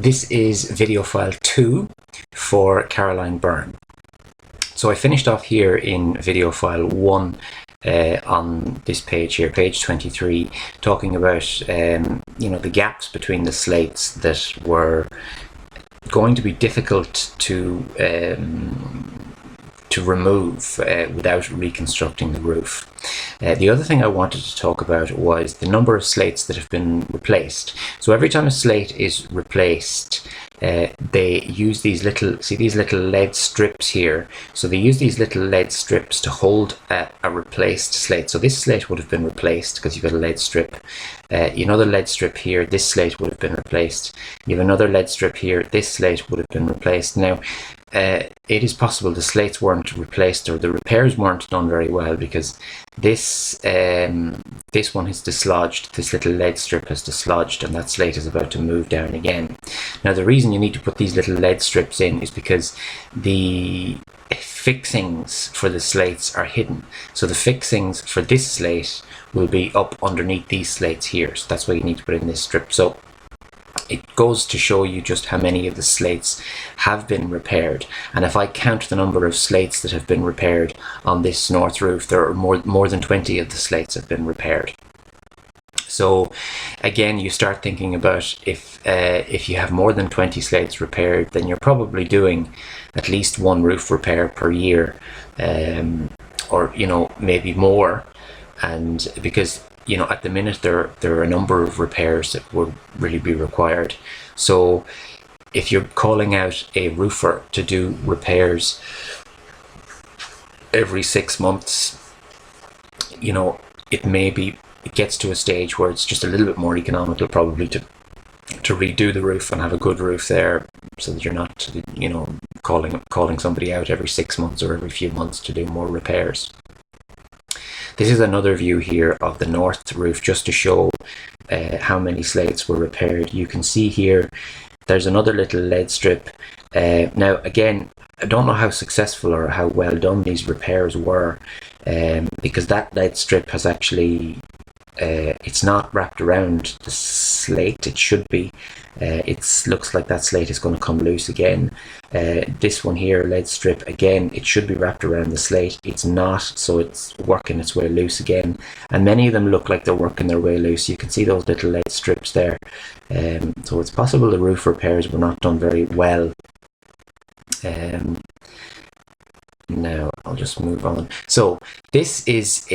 This is video file 2 for Caroline Byrne. So I finished off here in video file 1 on this page here, page 23, talking about the gaps between the slates that were going to be difficult to remove without reconstructing the roof. The other thing I wanted to talk about was the number of slates that have been replaced. So every time a slate is replaced, they use these little lead strips here. So they use these little lead strips to hold a replaced slate. So this slate would have been replaced because you've got a lead strip. Another lead strip here, this slate would have been replaced. You have another lead strip here, this slate would have been replaced. Now, it is possible the slates weren't replaced or the repairs weren't done very well because this one has dislodged, this little lead strip has dislodged, and that slate is about to move down again. Now the reason you need to put these little lead strips in is because the fixings for the slates are hidden. So the fixings for this slate will be up underneath these slates here. So that's why you need to put in this strip. So it goes to show you just how many of the slates have been repaired. And if I count the number of slates that have been repaired on this north roof, there are more than 20 of the slates have been repaired. So again, you start thinking about if you have more than 20 slates repaired, then you're probably doing at least one roof repair per year, or maybe more. And because at the minute there are a number of repairs that would really be required. So if you're calling out a roofer to do repairs every 6 months, it gets to a stage where it's just a little bit more economical probably to redo the roof and have a good roof there, so that you're not calling somebody out every 6 months or every few months to do more repairs. This is another view here of the north roof, just to show how many slates were repaired. You can see here there's another little lead strip. Now again, I don't know how successful or how well done these repairs were, because that lead strip has actually it's not wrapped around the slate. It should be. It looks like that slate is going to come loose again. This one here, lead strip, again, it should be wrapped around the slate. It's not, so it's working its way loose again. And many of them look like they're working their way loose. You can see those little lead strips there. So it's possible the roof repairs were not done very well. Now I'll just move on. So this is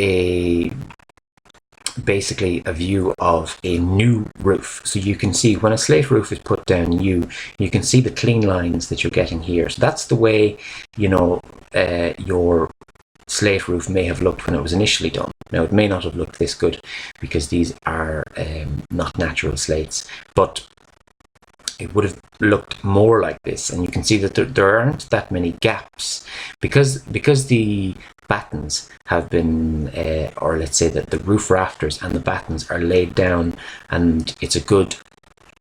basically a view of a new roof. So you can see when a slate roof is put down new, you can see the clean lines that you're getting here. So that's the way your slate roof may have looked when it was initially done. Now it may not have looked this good because these are not natural slates, but it would have looked more like this. And you can see that there aren't that many gaps because the battens have been, or let's say that the roof rafters and the battens are laid down and it's a good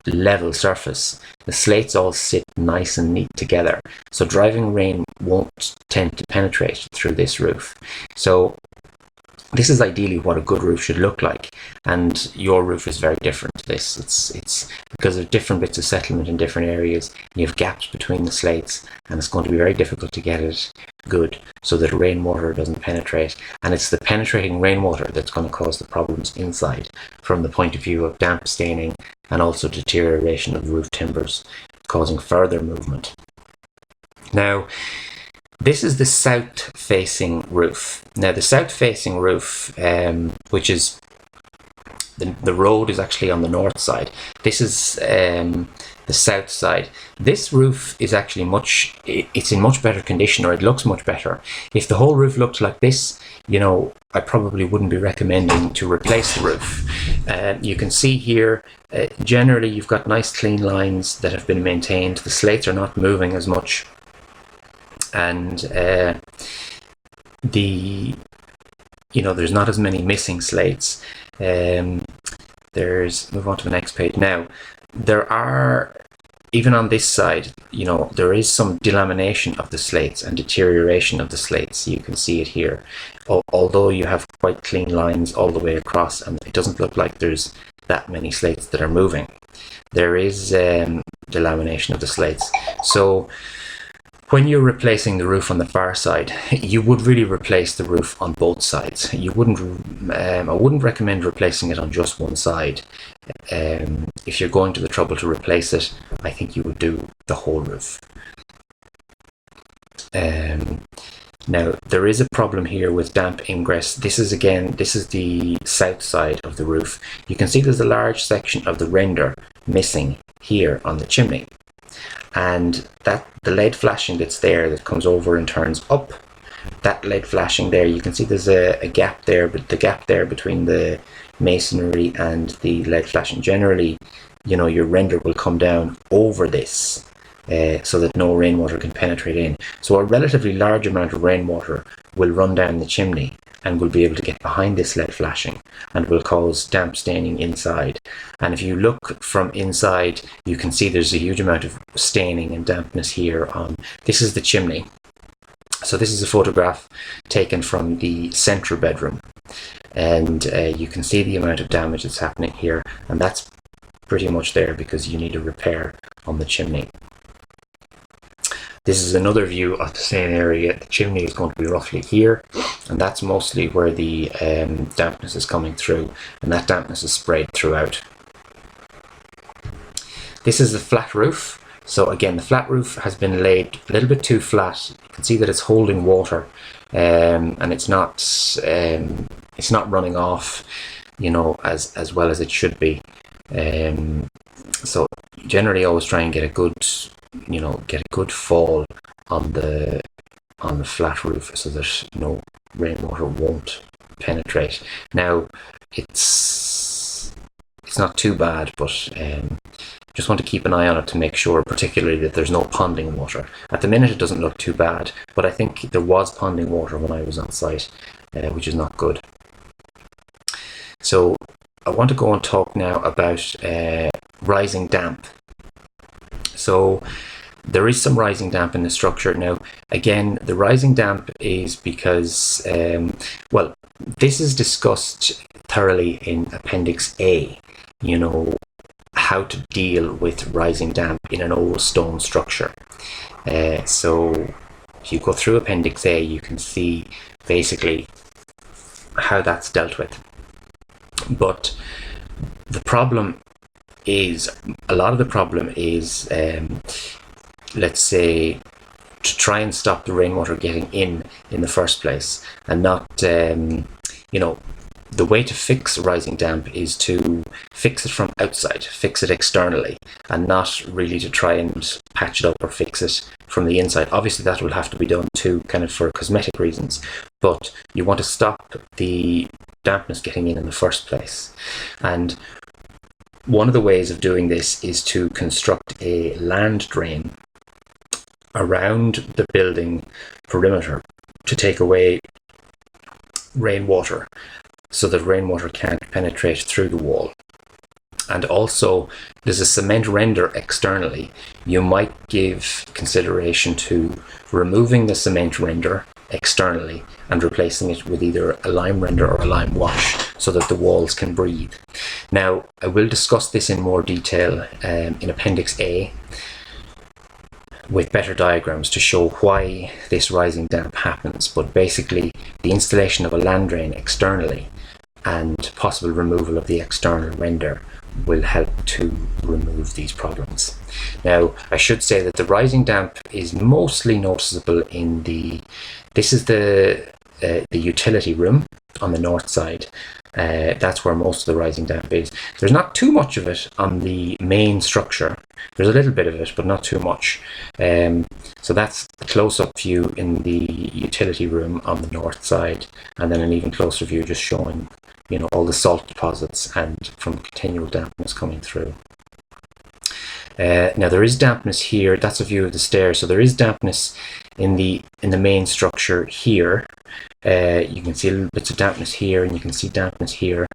level surface. The slates all sit nice and neat together, so driving rain won't tend to penetrate through this roof. So this is ideally what a good roof should look like, and your roof is very different to this. It's because of different bits of settlement in different areas. You have gaps between the slates, and it's going to be very difficult to get it good so that rainwater doesn't penetrate. And it's the penetrating rainwater that's going to cause the problems inside, from the point of view of damp staining and also deterioration of roof timbers, causing further movement. Now, this is the south-facing roof. Now, the south-facing roof, which is the road is actually on the north side. This is the south side. This roof is actually it's in much better condition, or it looks much better. If the whole roof looked like this, I probably wouldn't be recommending to replace the roof. You can see here, generally you've got nice clean lines that have been maintained. The slates are not moving as much. And there's not as many missing slates. Move on to the next page. Now, there are, even on this side, there is some delamination of the slates and deterioration of the slates. You can see it here. Although you have quite clean lines all the way across, and it doesn't look like there's that many slates that are moving. There is delamination of the slates. So when you're replacing the roof on the far side, you would really replace the roof on both sides. You wouldn't. I wouldn't recommend replacing it on just one side. If you're going to the trouble to replace it, I think you would do the whole roof. Now there is a problem here with damp ingress. This is the south side of the roof. You can see there's a large section of the render missing here on the chimney. And that the lead flashing that's there that comes over and turns up, that lead flashing there, you can see there's a gap there, but the gap there between the masonry and the lead flashing, generally, you know, your render will come down over this so that no rainwater can penetrate in. So a relatively large amount of rainwater will run down the chimney and will be able to get behind this lead flashing and will cause damp staining inside. And if you look from inside, you can see there's a huge amount of staining and dampness here on, this is the chimney. So this is a photograph taken from the central bedroom. And you can see the amount of damage that's happening here. And that's pretty much there because you need a repair on the chimney. This is another view of the same area. The chimney is going to be roughly here, and that's mostly where the dampness is coming through, and that dampness is sprayed throughout. This is the flat roof. So again, the flat roof has been laid a little bit too flat. You can see that it's holding water, and it's not running off, you know, as well as it should be. So generally, always try and get a good, you know, get a good fall on the flat roof so that no rainwater won't penetrate. Now it's not too bad, but just want to keep an eye on it to make sure particularly that there's no ponding water. At the minute it doesn't look too bad, but I think there was ponding water when I was on site, which is not good. So I want to go and talk now about rising damp. So there is some rising damp in the structure. Now, again, the rising damp is because, well, this is discussed thoroughly in Appendix A, you know, how to deal with rising damp in an old stone structure. So if you go through Appendix A, you can see basically how that's dealt with. But the problem is, a lot of the problem is, let's say, to try and stop the rainwater getting in the first place, and not, you know, the way to fix rising damp is to fix it from outside, fix it externally, and not really to try and patch it up or fix it from the inside. Obviously that will have to be done too, kind of for cosmetic reasons, but you want to stop the dampness getting in the first place. And one of the ways of doing this is to construct a land drain around the building perimeter to take away rainwater so that rainwater can't penetrate through the wall. And also, there's a cement render externally. You might give consideration to removing the cement render externally and replacing it with either a lime render or a lime wash so that the walls can breathe. Now, I will discuss this in more detail in Appendix A with better diagrams to show why this rising damp happens. But basically, the installation of a land drain externally and possible removal of the external render will help to remove these problems. Now, I should say that the rising damp is mostly noticeable in this is the utility room on the north side. That's where most of the rising damp is. There's not too much of it on the main structure. There's a little bit of it, but not too much. So that's a close-up view in the utility room on the north side, and then an even closer view just showing, you know, all the salt deposits and from continual dampness coming through. Now there is dampness here. That's a view of the stairs. So there is dampness in the main structure here. You can see little bits of dampness here, and you can see dampness here,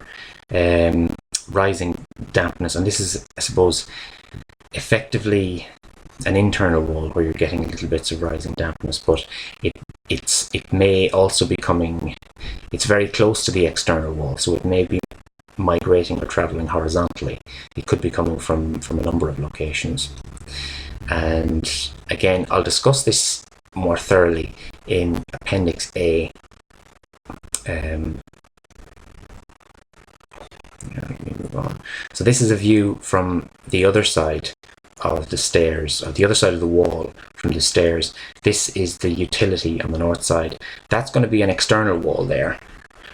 rising dampness. And this is, I suppose, effectively an internal wall where you're getting little bits of rising dampness, but it may also be coming. It's very close to the external wall, so it may be migrating or traveling horizontally. It could be coming from a number of locations. And again, I'll discuss this more thoroughly in Appendix A. Let me move on. So this is a view from the other side of the stairs, or the other side of the wall from the stairs. This is the utility on the north side. That's going to be an external wall there.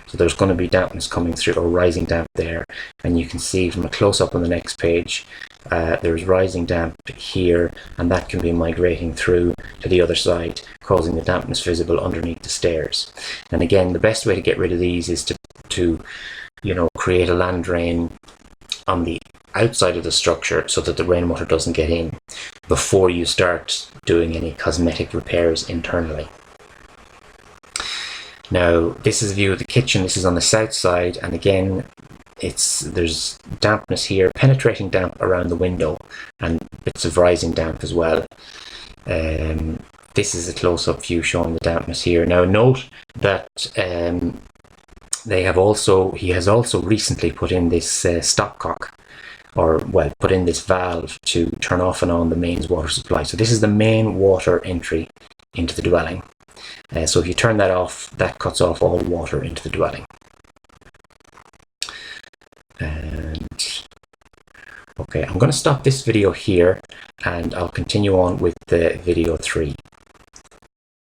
So there's going to be dampness coming through, or rising damp there. And you can see from a close-up on the next page, there's rising damp here, and that can be migrating through to the other side, causing the dampness visible underneath the stairs. And again, the best way to get rid of these is to create a land drain on the outside of the structure so that the rainwater doesn't get in before you start doing any cosmetic repairs internally. Now, this is a view of the kitchen. This is on the south side, and again, there's dampness here, penetrating damp around the window, and bits of rising damp as well. This is a close-up view showing the dampness here. Now, note that he has also recently put in this stopcock, put in this valve to turn off and on the mains water supply. So this is the main water entry into the dwelling. So if you turn that off, that cuts off all water into the dwelling. And okay, I'm going to stop this video here, and I'll continue on with the video 3.